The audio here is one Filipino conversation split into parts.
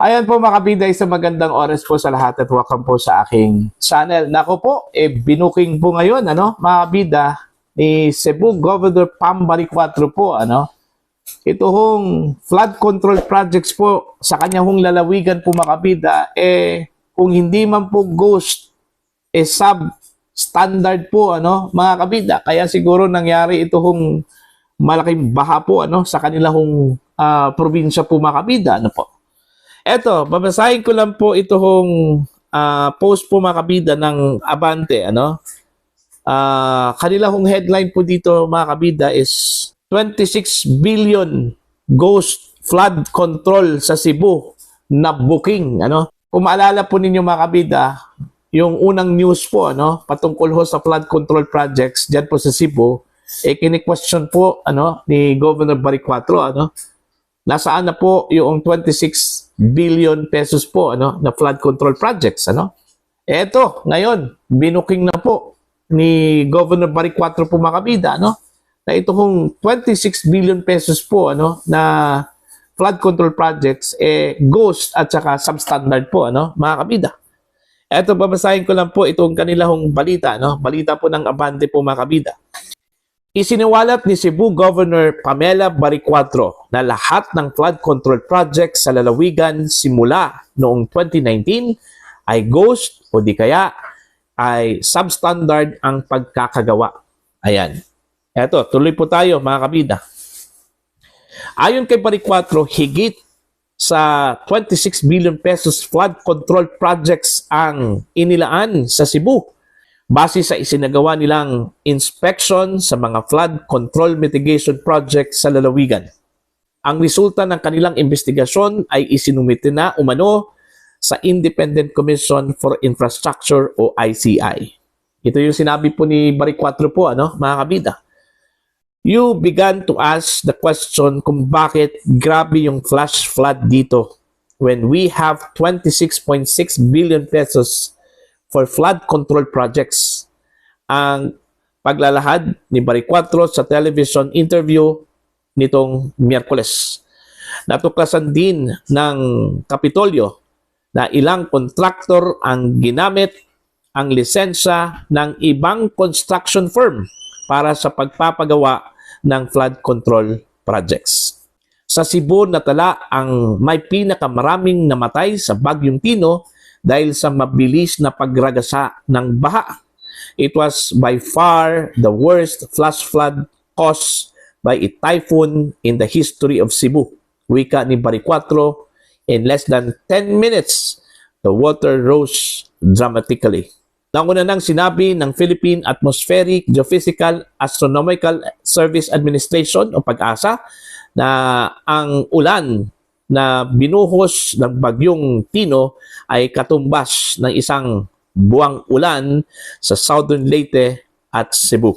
Ayan po mga kabida, isang magandang oras po sa lahat at welcome po sa aking channel. Nako po, binuking po ngayon, mga kabida, ni Cebu Governor Pam Baricuatro po, Ito hong flood control projects po sa kanya hong lalawigan po mga kabida, kung hindi man po ghost, substandard po, mga kabida. Kaya siguro nangyari ito hong malaking baha po, sa kanila hong probinsya po mga kabida, Eto, babasahin ko lang po ito hong post po mga kabida ng Abante. Kanila hong headline po dito mga kabida is 26 billion ghost flood control sa Cebu na booking. Kung maalala po ninyo mga kabida, yung unang news po patungkol ho sa flood control projects dyan po sa Cebu, kini-question po ni Governor Baricuatro, nasaan na po yung 26 billion pesos po na flood control projects. Eto, ngayon, binuking na po ni Governor Baricuatro po mga kabida, na ito hong 26 billion pesos po na flood control projects, ghost at saka substandard po, mga kabida. Eto, babasahin ko lang po itong kanilahong balita, balita po ng Abante po mga kabida. Isiniwalat ni Cebu Governor Pamela Baricuatro na lahat ng flood control projects sa lalawigan simula noong 2019 ay ghost o di kaya ay substandard ang pagkakagawa. Ayan. Eto, tuloy po tayo mga kabida. Ayon kay Baricuatro, higit sa 26 billion pesos flood control projects ang inilaan sa Cebu base sa isinagawa nilang inspection sa mga flood control mitigation project sa lalawigan. Ang resulta ng kanilang investigasyon ay isinumite na umano sa Independent Commission for Infrastructure o ICI. Ito yung sinabi po ni Baricuatro po, mga kabida. You began to ask the question kung bakit grabe yung flash flood dito when we have 26.6 billion pesos for flood control projects. Ang paglalahad ni Baricuatro sa television interview nitong Miyerkules. Natuklasan din ng Kapitolyo na ilang kontraktor ang ginamit ang lisensya ng ibang construction firm para sa pagpapagawa ng flood control projects. Sa Cebu, natala ang may pinakamaraming namatay sa Bagyong Tino dahil sa mabilis na pagragasa ng baha. It was by far the worst flash flood caused by a typhoon in the history of Cebu. Wika ni Baricuatro, in less than 10 minutes, the water rose dramatically. Nauna nang sinabi ng Philippine Atmospheric Geophysical Astronomical Service Administration o PAGASA na ang ulan na binuhos ng Bagyong Tino ay katumbas ng isang buwang ulan sa Southern Leyte at Cebu.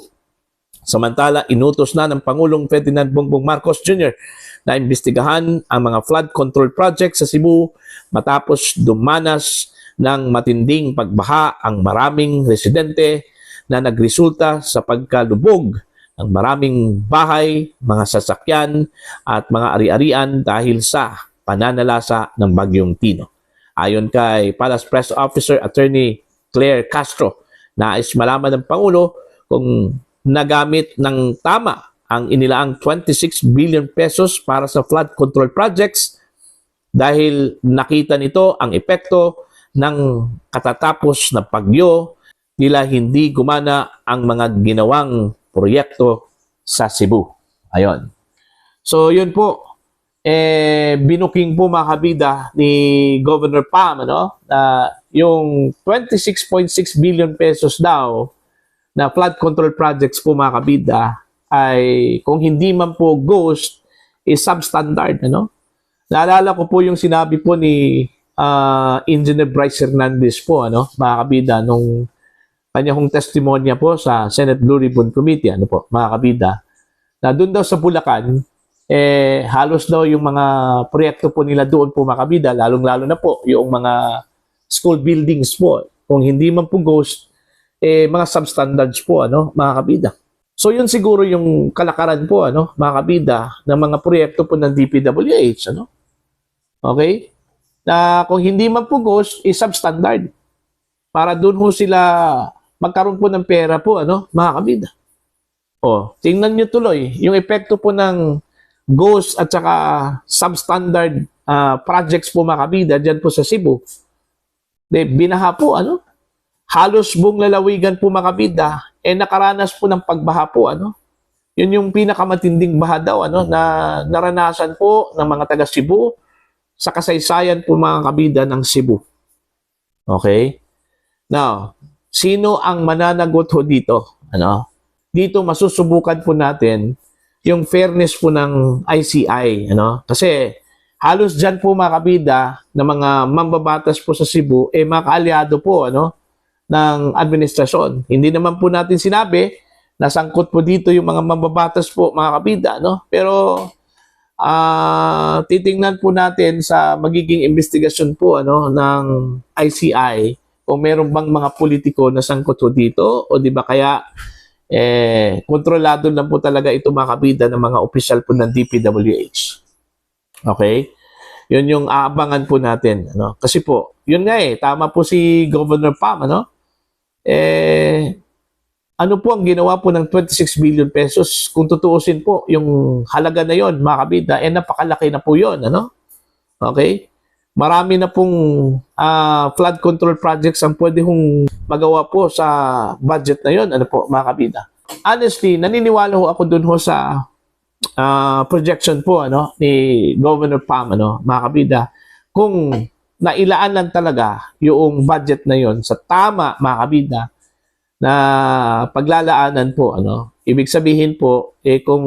Samantala, inutos na ng Pangulong Ferdinand Bongbong Marcos Jr. na imbestigahan ang mga flood control projects sa Cebu matapos dumanas ng matinding pagbaha ang maraming residente na nagresulta sa pagkalubog ng maraming bahay, mga sasakyan at mga ari-arian dahil sa pananalasa ng Bagyong Tino. Ayon kay Palace Press Officer Attorney Claire Castro, nais malaman ng Pangulo kung nagamit ng tama ang inilaang 26 billion pesos para sa flood control projects dahil nakita nito ang epekto ng katatapos na bagyo nila hindi gumana ang mga ginawang proyekto sa Cebu. Ayon. So, yun po. Binuking po mga kabida ni Governor Pam, na yung 26.6 billion pesos daw na flood control projects po mga kabida ay kung hindi man po ghost, is substandard. Naalala ko po yung sinabi po ni Engineer Bryce Hernandez po, mga kabida, nung kanyang testimonya po sa Senate Blue Ribbon Committee, mga kabida, na doon daw sa Bulacan, halos daw yung mga proyekto po nila doon po mga kabida, lalong-lalo na po yung mga school buildings po, kung hindi man po ghost, mga substandards po, mga kabida. So yun siguro yung kalakaran po, mga kabida, ng mga proyekto po ng DPWH, Okay? na kung hindi man po ghost, is substandard. Para doon ho sila magkaroon po ng pera po, ano, mga kabida. O, tingnan nyo tuloy, yung epekto po ng ghost at saka substandard projects po mga kabida dyan po sa Cebu. Binaha po, ano? Halos buong lalawigan po mga kabida, nakaranas po ng pagbaha po, ano? Yun yung pinakamatinding baha daw, ano, na naranasan po ng mga taga Cebu sa kasaysayan po mga kabida ng Cebu. Okay? Now, sino ang mananagot ho dito? Ano? Dito masusubukan po natin yung fairness po ng ICI, ano? Kasi halos diyan po mga kabida na mga mambabatas po sa Cebu mga kaalyado po, ano, ng administrasyon. Hindi naman po natin sinabi na sangkot po dito yung mga mambabatas po mga kabida, no? Pero titingnan po natin sa magiging investigasyon po, ano, ng ICI kung meron bang mga politiko na sangkot po dito o di ba kaya kontrolado lang po talaga ito mga kabida ng mga opisyal po ng DPWH. Okay? Yun yung aabangan po natin, ano? Kasi po, yun nga tama po si Governor Pam, ano? Ano po ang ginawa po ng 26 billion pesos? Kung tutuusin po, yung halaga na yon mga kabida, napakalaki na po yun, ano? Okay? Marami na pong flood control projects ang pwede hong magawa po sa budget na yon, ano po, mga kabida. Honestly, naniniwala ho ako dun ho sa projection po, ano, ni Governor Pam, ano, mga kabida. Kung nailaan lang talaga yung budget na yon sa tama, mga kabida, na paglalaanan po, ano, ibig sabihin po, kung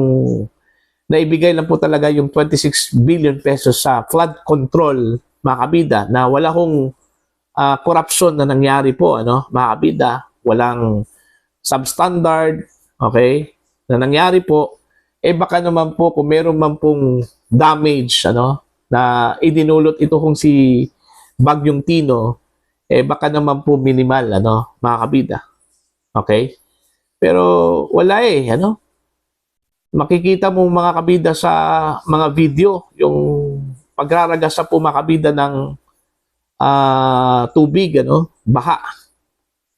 naibigay lang po talaga yung 26 billion pesos sa flood control, mga kabida, na wala hong corruption na nangyari po, ano, mga kabida, walang substandard, okay, na nangyari po, baka naman po kung meron man pong damage, ano, na idinulot ito kung si Bagyong Tino, baka naman po minimal, ano, mga kabida. Okay? Pero wala ano. Makikita mo mga kabida sa mga video, yung pagraragasa po mga kabida ng tubig, ano, baha.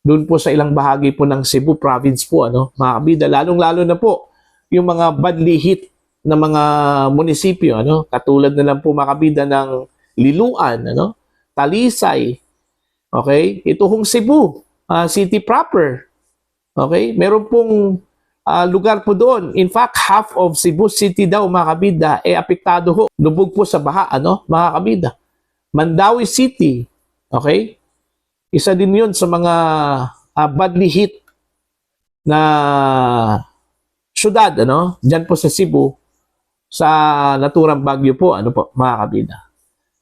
Doon po sa ilang bahagi po ng Cebu province po, ano, mga kabida, lalong-lalo na po yung mga badly hit na mga munisipyo, ano, katulad na lang po mga kabida ng Liloan, ano, Talisay, okay, ito hong Cebu city proper, okay, meron pong lugar po doon. In fact, half of Cebu City daw mga kabida apektado ho, lubog po sa baha, ano, mga kabida. Mandawi City, okay, isa din yun sa mga badly hit na syudad, ano, dyan po sa Cebu, sa naturang bagyo po, ano po, mga kabida.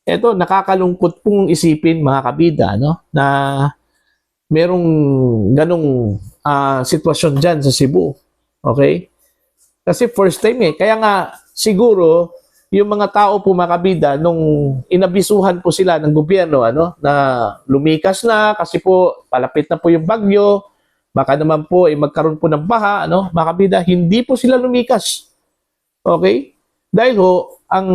Ito, nakakalungkot pong isipin, mga kabida, no, na merong ganong sitwasyon dyan sa Cebu. Okay? Kasi first time kaya nga, siguro, yung mga tao po, mga kabida, nung inabisuhan po sila ng gobyerno, ano, na lumikas na, kasi po, palapit na po yung bagyo, baka naman po, magkaroon po ng baha, ano, mga kabida, hindi po sila lumikas. Okay? Dahil ho, ang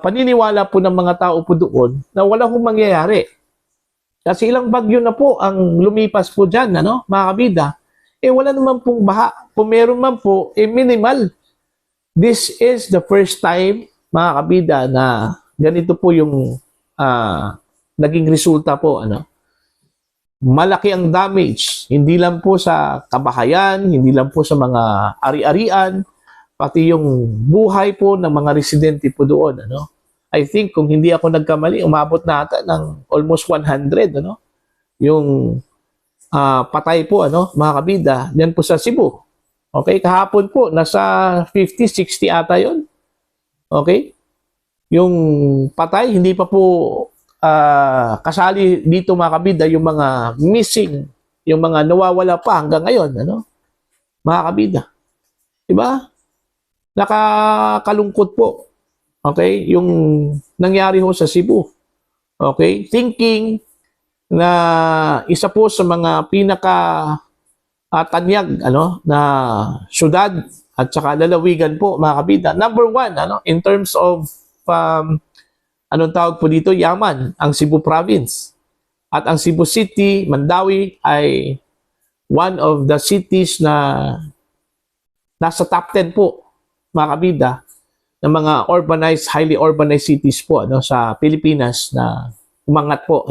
paniniwala po ng mga tao po doon na wala hong mangyayari. Kasi ilang bagyo na po ang lumipas po dyan, ano, mga kabida. Wala naman pong baha. Kung meron man po, minimal. This is the first time, mga kabida, na ganito po yung naging resulta po, ano. Malaki ang damage. Hindi lang po sa kabahayan, hindi lang po sa mga ari-arian, pati yung buhay po ng mga residente po doon, ano. I think kung hindi ako nagkamali, umabot na ata ng almost 100, ano, yung patay po, ano, mga kabida, yan po sa Cebu. Okay, kahapon po, nasa 50, 60 ata yun. Okay? Yung patay, hindi pa po kasali dito, mga kabida, yung mga missing, yung mga nawawala pa hanggang ngayon, ano, mga kabida. Diba? Nakakalungkot po. Okay? Yung nangyari ho sa Cebu. Okay? Thinking na isa po sa mga pinaka tanyag, ano, na syudad at saka lalawigan po, mga kabida. Number one, ano, in terms of Anong tawag po dito? Yaman, ang Cebu Province. At ang Cebu City, Mandawi ay one of the cities na nasa top 10 po, mga kabida, ng mga urbanized, highly urbanized cities po sa Pilipinas na umangat po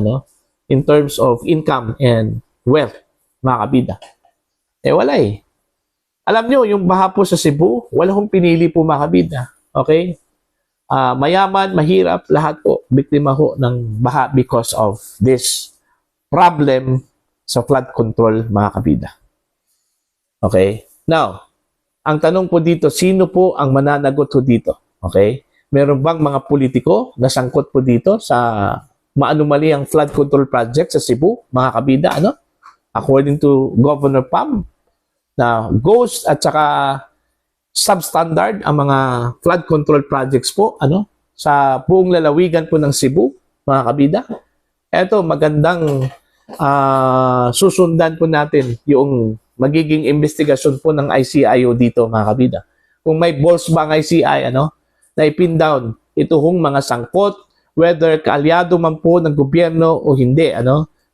in terms of income and wealth, mga kabida. Wala eh. Alam nyo, yung baha po sa Cebu, wala hong pinili po, mga kabida. Okay? Mayaman, mahirap, lahat po biktima ho ng baha because of this problem sa flood control, mga kabida. Okay? Now, ang tanong po dito, sino po ang mananagot po dito? Okay? Meron bang mga politiko na sangkot po dito sa maanumali ang flood control project sa Cebu, mga kabida? According to Governor Pam, na ghost at saka substandard ang mga flood control projects po sa buong lalawigan po ng Cebu, mga kabida. Eto, magandang susundan po natin yung magiging investigasyon po ng ICIO dito, mga kabida. Kung may balls ba ang ICI na ipin down ito hong mga sangkot, whether kaalyado man po ng gobyerno o hindi,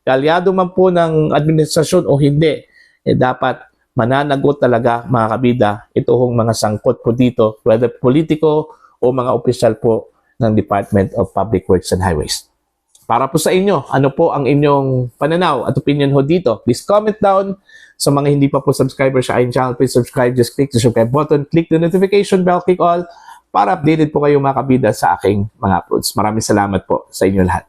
kaalyado man po ng administrasyon o hindi, dapat mananagot talaga, mga kabida, ito hong mga sangkot po dito, whether politiko o mga opisyal po ng Department of Public Works and Highways. Para po sa inyo, ano po ang inyong pananaw at opinion ho dito? Please comment down. Sa mga hindi pa po subscriber sa aking channel, please subscribe. Just click the subscribe button, click the notification bell, click all para updated po kayo, mga kabida, sa aking mga uploads. Maraming salamat po sa inyo lahat.